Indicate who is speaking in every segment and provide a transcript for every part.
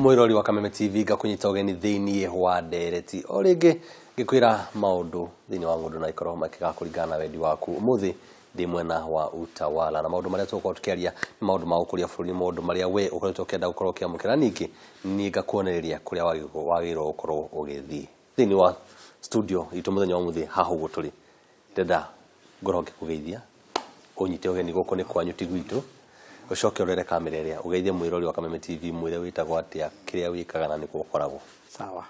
Speaker 1: Mwirori wa Kameme TV gakunyita ugeni thiini wa ndereti o ringi gikwira maundu thiini wa ngundu na ikoro makigakuringana na wendi waku umuthi ndi mwena wa utawala na maundu maria tuko tukiaria ni maundu ma ukuria bururi maundu maria we ukoretwo ukienda gukorwo kiamukira niki ni ngakuonereria kuria wagirwo gukorwo ugithi thiini wa studio itu muthenya wa muthi haha uguo turi ndenda ngorwo ngikugeithia unyite ugeni guku ni kwanyu ti gwitu ucoke urere kamera iria ugeithie mwirori wa Kameme TV mwire witagwo atia kiria wikaga na nikuo koragwo
Speaker 2: sawa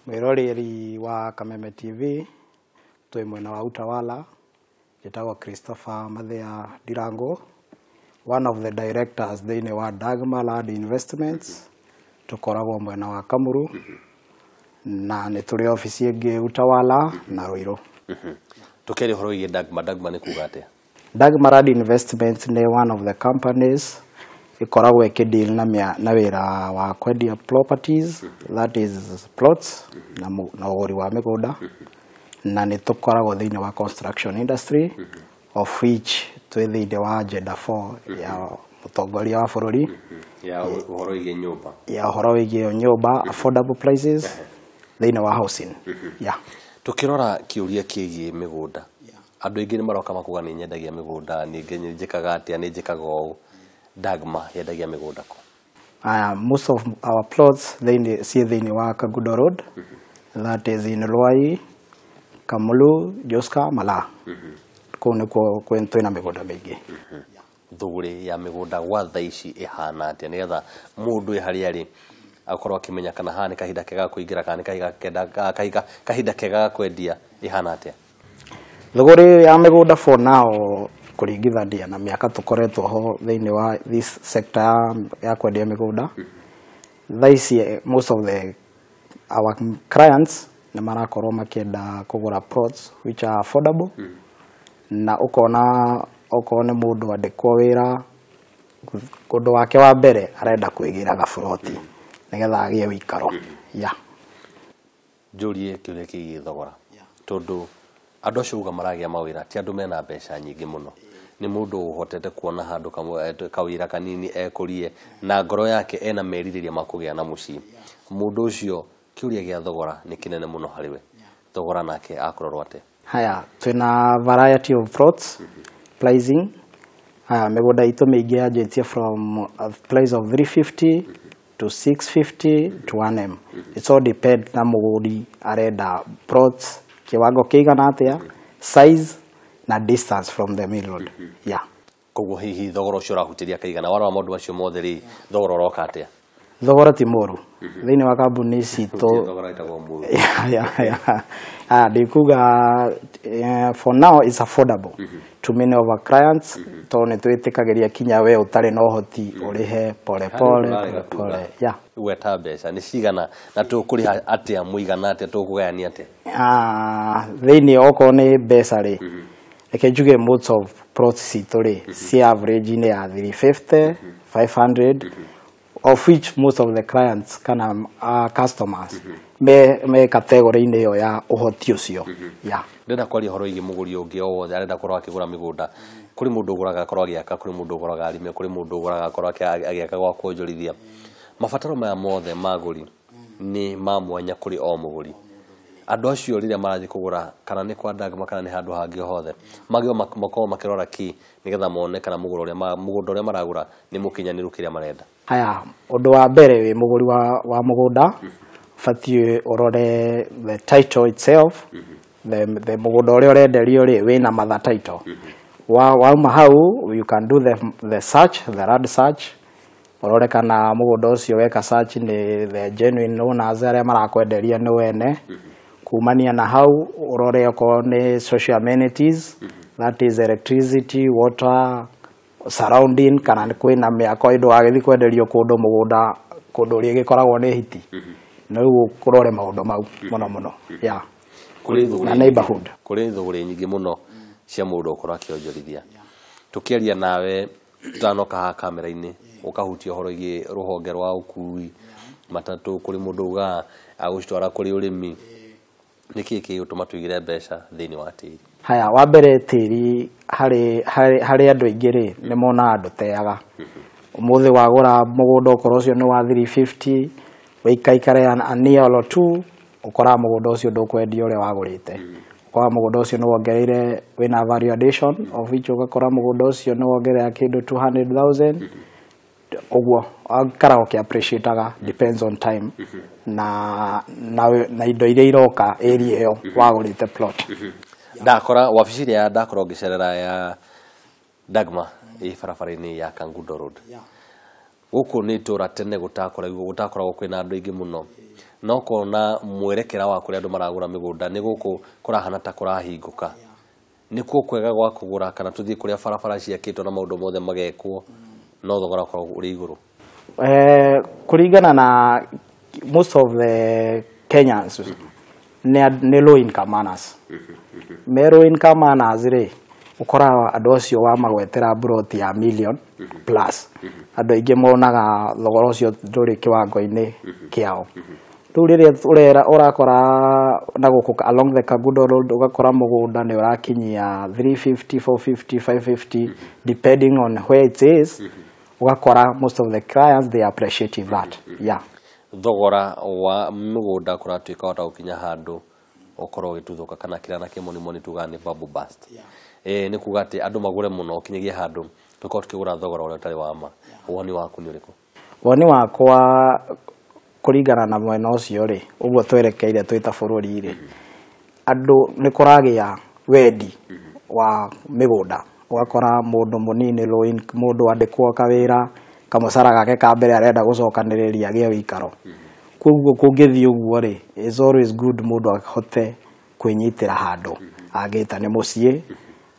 Speaker 2: mwirori wa Kameme TV twi mwena wa utawala jetagwo Christopher Mathia Dirango, one of the directors thiini wa Dagmar Land Investments tukoragwo mwena wa Kamuru na ni turi ofisi ingi utawala na Ruiru
Speaker 1: tukeri horo ye Dagmar ni kuga atia
Speaker 2: Dagmar Land Investments ni one of the companies ikoragwo ikideal na wira wa kwendia properties, that is plots na uguri wa migunda na ni tukoragwo thiini wa construction industry of which twi thiini wa agenda 4 ya mutongoria wa bururi
Speaker 1: ya uhoro ige nyumba
Speaker 2: nyumba affordable prices thiini wa housing
Speaker 1: tukirora kiuria kigie migunda andu ingi ni maroka makuga ni nyendagia migunda ninge njikaga atia ni njikaga o Dagmar yendagia migunda ko
Speaker 2: most of our plots thiini wa Kagudo Road that is in Ruai, Kamulu, Joska, Mala kune twina migunda mingi
Speaker 1: thuguri ya migunda gwa thaici ihana atia nigetha mundu ihari ari akorwo akimenya kana hani kahinda kega kuingira kana kahinda kega kwendia ihana atia
Speaker 2: thuguri ya migunda for now kuringithania na miaka tukoretwo ho thiini wa this sector ya kwendia migunda thaici most of our clients na marakorwo makienda kugura plots which are affordable na ukona mundu andikwo wira kundu wake wa mbere arenda kwigira gafuroti nigetha agie wikaro
Speaker 1: jurie kiuria kigi thogora tondu andu acio uga maragia mawira ti andu mena mbeca nyingi muno ni mundu uhotete kuona handu kawira kanini ekurie na ngoro yake ena meririria makugia na muci mundu ucio kiuria gia thogora ni kinene muno hariwe thogora nake akororwo ate
Speaker 2: haya twina variety of plots pricing migunda itu mingi agency from a price of 350 to 650 to 1M. It's all depend na muguri arenda plots kiwango kigana atia size na distance from the main road
Speaker 1: koguo hihi thogora ucio rahutiria kaigana wara maundu macio mothe ri thogora roka atia
Speaker 2: thogora ti muru thiini wa kambuni citu
Speaker 1: thogora itagwo muru
Speaker 2: ndikuga for now is affordable to many of our clients to ne twitikagiria kinya we utari no hoti urihe pole
Speaker 1: weta mbeca ni cigana na tukuriha atia muigana atia tukugayania atia
Speaker 2: thiini oko ni mbeca ri reke njuge most of plots citu ri si average ni ya 350 500 of which most of the clients kana customers me category ine yo ya uhoti ucio
Speaker 1: ndenda kwaria horo igi muguri ungi o wothe arenda korwo akigura migunda kuri mundu uguraga korwo agiaka kuri mundu uguraga arime kuri mundu uguraga korwo agiaka gwa kuonjorithia mabataro maya mothe maguri ni mamwanya kuri o muguri andu acio riria marathi kugura kana ni kwa Dagmar kana ni handu hangi hothe magio makoo makirora ki nigetha mone kana mugunda uria maragura ni mukinyaniru kiria marenda
Speaker 2: haya undu wa mbere wi muguri wa mugunda fatie urore the title itself the mugunda uria urenderio ri wina matha title wa mahau you can do the search the land search urore kana mugunda ucio weka search ni the genuine owners aria marakwenderia ni wene kumania na hau urore oko ni social amenities that is electricity water surrounding kana kwina miako indo agithi kwenderio kundu mugunda kundu ri gikoragwo ni hiti na ugu kurore maundu mau muno
Speaker 1: kuri thuguri
Speaker 2: na neighborhood
Speaker 1: kuri thuguri nyingi muno cia mundu ukorwo akionjorithia tukiaria nawe tutanoka ha kamera-ini ukahutia horo igi ruhonge rwa ukui matatu kuri mundu uga agustwara kuri urimi niki ki utuma tuigire mbeca thiini wa tiri
Speaker 2: haya wa mbere tiri hari andu ingiri ni mona andu teaga umuthi wagura mugunda ukorwo ucio ni wa 350 wikaikare ania olo tu ukora mugunda ucio ndukwendia uria wagurite kwa mugunda ucio no wongereire wina value addition of which ugakora mugunda ucio no wongerera kindu 200,000 ogwo akara appreciateaga depends on time na indo iria iroka area iyo wagurite plot
Speaker 1: ndakora wabici ya ndakora ngicerera ya Dagma barabara-inĩ ya Kangundo Road guku ni tura tene gutakoragwo kwina andu aingi muno no kona mwerekera wa kuria andu maragura migunda ni guku kurahana ta kurahinguka ni kuo kwega gwa kugura kana tuthie kuria barabara ciakitwo na maundu mothe magekwo no thogora kwa uri iguru
Speaker 2: kuringana na most of the Kenyans ne low income earners low income earners ri ukora andu acio wa magwetera broti ya million plus andu aingi monaga thogora ucio nduri kiwango-ini kiao tu riria urakora na guku along the Kangundo Road ugakora mugunda ni urakinyia 350 450 550 depending on where it is ugakora most of the clients they appreciate that
Speaker 1: thogora wa mugunda kuratuika wata ukinya handu ukorwo gituthuka kana kirana kimoni tugane bubble burst ni kuga ati andu magure muno ukinyagia handu tuko tukigura thogora uria utari wa ma woni waku ni uriku
Speaker 2: woni wakwa kuringana na mwena ucio ri uguo twerekeire twita bururi ri andu ni kuragia wendi wa migunda ugakora mundu munini mundu andikwo kawira kamusara gake ka mbere arenda gucokaniriria gie wikaro kuguo kungithii uguo ri is always good mundu ahote kwinyitira handu agita ni mucii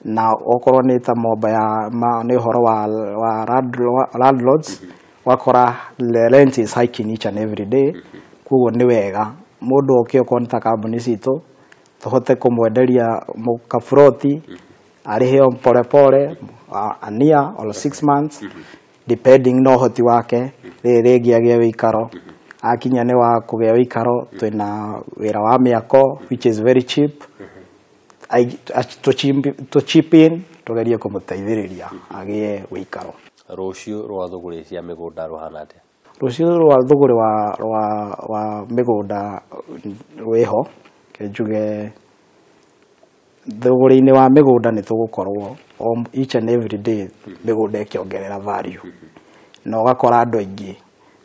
Speaker 2: na okorwo ni ta momba ya ni horo wa landlords wakora the rent is hiking each and every day kuguo ni wega mundu okio konta kambuni citu tuhote kumwenderia mukafroti ariheo pole ania or 6 months depending no hoti wake rigi agie wikaro akinya ni wa kugia wikaro twina wira wa miako which is very cheap to chip in tugerie kumuteithiriria agie wikaro
Speaker 1: rucio rwa thuguri cia migunda ruhana atia
Speaker 2: rucio rwa thuguri wa migunda rwiho kenjuge thuguri-ini wa migunda ni tugukorwo each and every day migunda ikiongerera value na ugakora andu aingi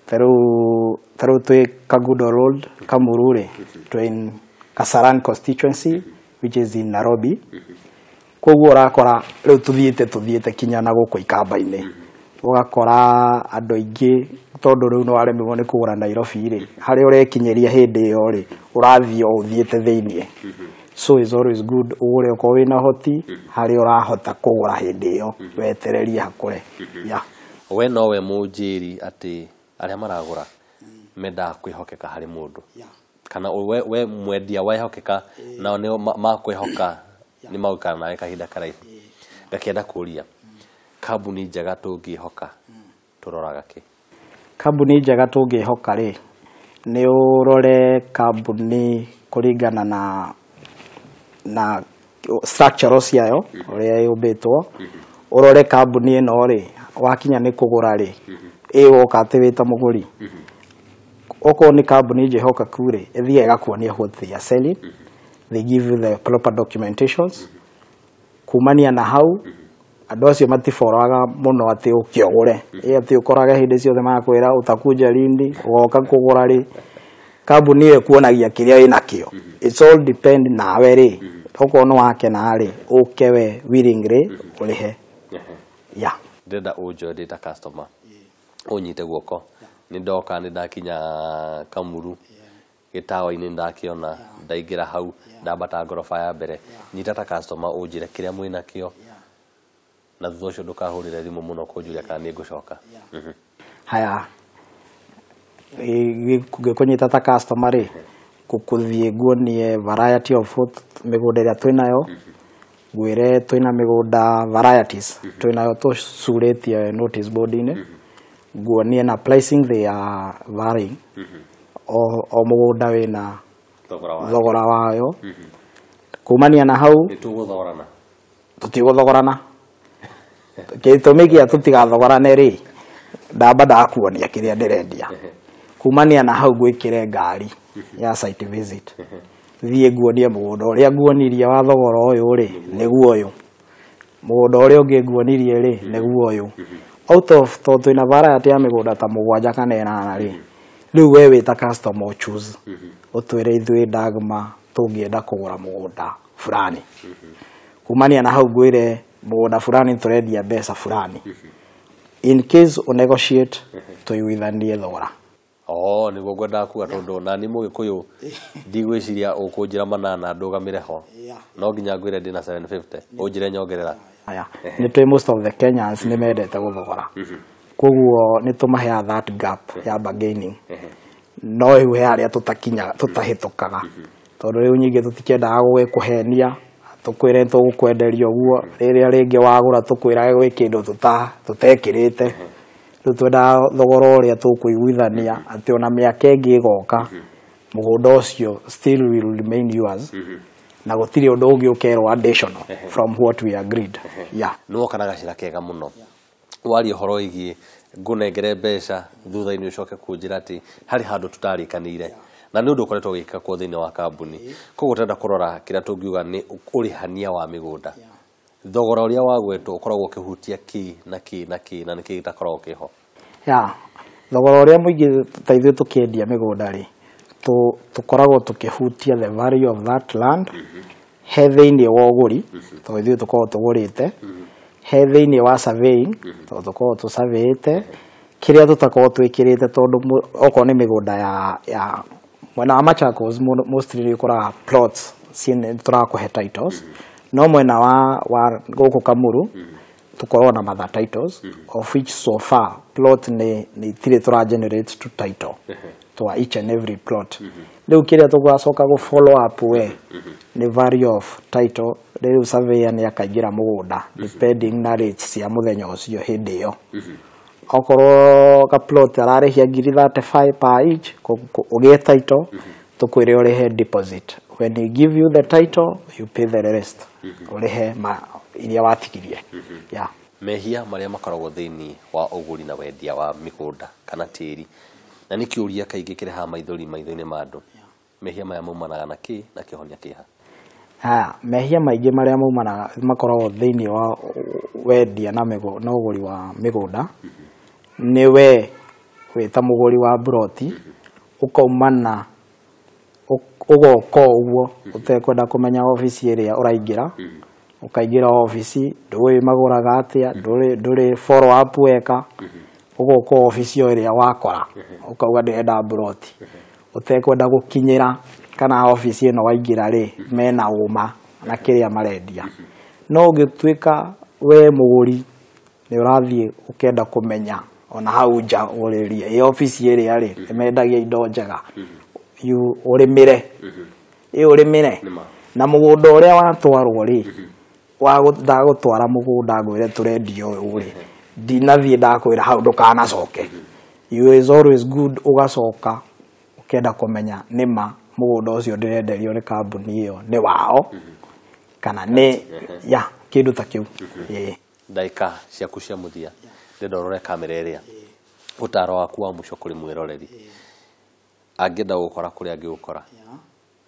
Speaker 2: taru twi Kangundo Road Kamurure twin Kasarani constituency which is in Nairobi koguo urakora riu tuthiite kinya na guku ikamba-ini ugakora andu aingi tondu riu no aremirwo ni kugura Nairobi ri hari urekinyeria hindi iyo ri urathio uthiite thiini so is always good ugure ko wina hoti hari urahota kugura hindi iyo wetereria hakure
Speaker 1: we nowe munjiri ati aria maragura menda kwihokeka hari mundu kana we mwendia wehokeka nao ni makwihoka ni maukana nawe kahinda karaihu ngakienda kuria kambuni njega tungihoka turoraga ki
Speaker 2: kambuni njega tungihoka ri ni urore kambuni kuringana na structure ciayo uria yumbitwo urore kambuni ino ri wakinya ni kugura ri igoka ati wita muguri oko ni kambuni njihoka kure ithie igakuonia what they are selling they give you the proper documentations kumania na hau andu acio matiforaga muno ati ukiogure ati ukoraga hindi ciothe makwira utakuja lindi ugoka kugura ri kambuni ile kuonagia kiria wina kio it's all depend na weri oko no wake na ri ukewe willingly urihe
Speaker 1: ndenda ujo ndita customer unyite guoko ni ndoka ni ndakinya Kamuru gitawa-ini ndakiona ndaingira hau ndambata ngorofa ya mbere nyita ta customer unjire kiria mwina kio na thutha ucio ndukahurire thimu muno kunjuria kana ni ngucoka
Speaker 2: haya ngikunyita ta customer ri kukuthie nguonie variety of food migunda iria twinayo gwire twina migunda varieties twinayo tucurĩtie notice board-ini nguonie na pricing they are varying o mugunda wina thogora wayo kumania na hau tutiguthogorana gitumi gia tutigathogorane ri ndamba ndakuonia kiria ndirendia kumania na hau gwikire ngari ya site visit thiĩ nguonie mũgũnda ũrĩa nguonirie wa thogora ũyũ rĩ nĩguo ũyũ mũgũnda ũrĩa ũngĩ nguonirie rĩ nĩguo ũyũ out of to twĩna variety ya mĩgũnda ta 7 kana 8 rĩ rĩu we wĩta customer choose ũtwĩre ithuĩ Dagma tũngĩenda kũgũra mũgũnda fulani kumania na hau ngwĩre mũgũnda fulani tũrendia mbeca fulani in case o negotiate tũiguithanie thogora
Speaker 1: nĩguo ngwendaga kuga tondũ na nĩ Mũgĩkũyũ ndigwĩciria ũkũnjĩra 8 ndũgamĩre ho no nginya ngwĩre ndĩna 750 ũnjĩre nyongerera
Speaker 2: nĩ twĩ most of the Kenyans nĩ mendete gũthogora koguo nĩ tũmahe that gap ya bargaining no iwe harĩa tũtahĩtũkaga tondũ rĩu nyingĩ tũtikĩendaga gũgĩkũhenia tũkwĩre tũgũkwenderia ũguo rĩrĩa rĩngĩ wagũra tũkwĩrage gwĩ kĩndũ tũtekĩrĩte rĩu twendaga thogora ũrĩa tũkũiguithania atĩ ona mĩaka ĩngĩ ĩgoka mũgũnda ũcio still will remain yours na gũtirĩ ũndũ ũngĩ ũkerwo additional from what we agreed
Speaker 1: nĩ woka na gacĩra kega mũno waria ũhoro wĩgiĩ ngũnengere mbeca thutha-inĩ ũcoke kũnjĩra atĩ harĩ handũ tũtarĩkanĩire na nĩ ũndũ ũkoretwo ũgĩka kwa thĩinĩ wa kambuni koguo tũrenda kũrora kĩrĩa tũngiuga nĩ ũrĩhania wa mĩgũnda thogora ũrĩa wagwetwo ũkoragwo ũkĩhutia kĩ na nĩkĩ gĩtakoragwo kĩho
Speaker 2: thogora ũrĩa mũingĩ ta ithuĩ tũkĩendia mĩgũnda rĩ tũkoragwo tũkĩhutia the value of that land he thĩinĩ wa ũgũri tondũ ithuĩ tũkoragwo tũgũrĩte he thĩinĩ wa surveying tondũ tũkoragwo tũsurveyĩte kĩrĩa tũtakoragwo twĩkĩrĩte tondũ okorwo nĩ mĩgũnda ya mwena wa Machakos mostly nĩ ũkoraga plots tũrakũhe titles no mwena wa gũkũ Kamuru tukorwo na mother titles of which so far plot ni itirĩ tũra generate to title to each and every plot rĩu kĩrĩa tũgacoka gũ follow up we ni value of title rĩu surveyor nĩ akaingĩra mũgũnda depending na rates cia mũthenya ũcio hĩndĩ ĩyo okorwo ka plot ararĩhia 35 per each ũgĩe title tũkwĩre ũrĩhe deposit when he give you the title you pay the rest ũrĩhe iria watigirie
Speaker 1: mehia marĩa makoragwo thĩinĩ wa ũgũri na wendia wa mĩgũnda kana tĩri na nĩ kĩũria kaingĩ kĩrehaga maitho-inĩ ma andũ mehia maya maumanaga na kĩ na kĩhonia kĩha
Speaker 2: mehia maingĩ marĩa maumanaga makoragwo thĩinĩ wa wendia na ũgũri wa mĩgũnda nĩ we wĩta mũgũri wa broti ũkaumana ũgoka ũguo ũtekwenda kũmenya ofici ĩrĩa ũraingĩra ukaingĩra ofici ndũĩ magũraga atĩa ndũrĩ follow up weka ũgoka ofici ĩrĩa wakora ũkauga ndĩrenda broti ũtekwenda gũkinyĩra kana ofici ĩno waingĩra rĩ mena ũma na kĩrĩa marendia no ũngĩtuĩka we mũgũri nĩ ũrathiĩ ũkenda kũmenya ona hau nja ũrĩrie ofici ĩrĩa rĩ nĩmendagia indo njega ũrĩmĩre na mũgũnda ũrĩa watwarwo rĩ ndagũtwara mũgũnda ngwĩre tũrendia ũyũ rĩ ndinathiĩ ndakwĩra hau ndũkanacoke you is always good ũgacoka ũkenda kũmenya nĩma mũgũnda ũcio ndĩrenderio nĩ kambuni ĩyo nĩ wao kana nĩ kĩndũ ta kĩu
Speaker 1: ndagĩka ciaku cia mũthia ndĩrenda ũrore kamera ĩrĩa ũtaaro waku wa mũico kũrĩ mwĩroreri angĩenda gũkora kũrĩa angĩgũkora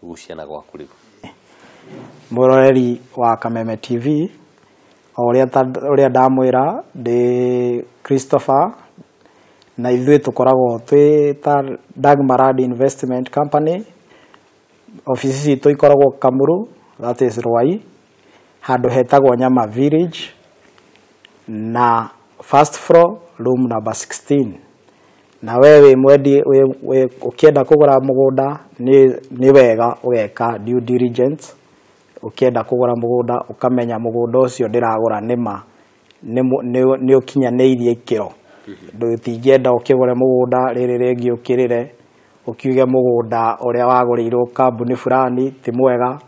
Speaker 1: guciana gwaku rĩu
Speaker 2: mwĩroreri wa Kameme TV ũrĩa ndamwĩra ndĩ Christopher na ithuĩ tũkoragwo twĩ ta Dagma Land Investment Company ofisi citũ ikoragwo Kamuru that is Rwai handũ hetagwo Nyama Village na first floor room number 16 na wewe mwendi ukienda kugura mũgũnda ni wega ugeka due diligence ukienda kugura mũgũnda ukamenya mũgũnda ũcio ndiragura nĩma nĩ ũkinyanĩirie ikĩro ndũtingĩenda ukigure mũgũnda rĩrĩ rĩngĩ ukirire ukiuge mũgũnda ũrĩa wagũrĩirwo kambuni fulani ti mwega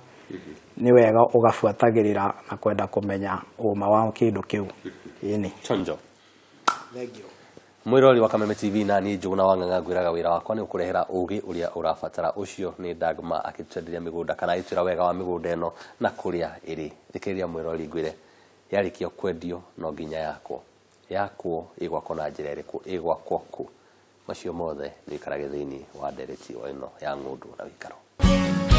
Speaker 2: ni wega ugabuatagĩrĩra na kwenda kũmenya ũma wa kĩndũ kĩu
Speaker 1: chonjo thank you mwĩrori wa Kameme TV na niĩ Njũgũna wa Ng'ang'a ngwĩraga wĩra wakwa nĩ ũkũrehera ũgĩ ũrĩa ũrabatara ũcio nĩ Dagma akĩtwenderia mĩgũnda kana agĩtwĩra wega wa mĩgũnda ĩno na kũrĩa ĩrĩ thikĩrĩria mwĩrori ngwĩre yarĩkio kwendio no nginya yakwo ĩgwakwo na njĩra ĩrĩkũ ĩgwakwo kũ macio mothe nĩikarage thĩinĩ wa ndereti ĩno ya Ng'ũndũ na Gĩikaro.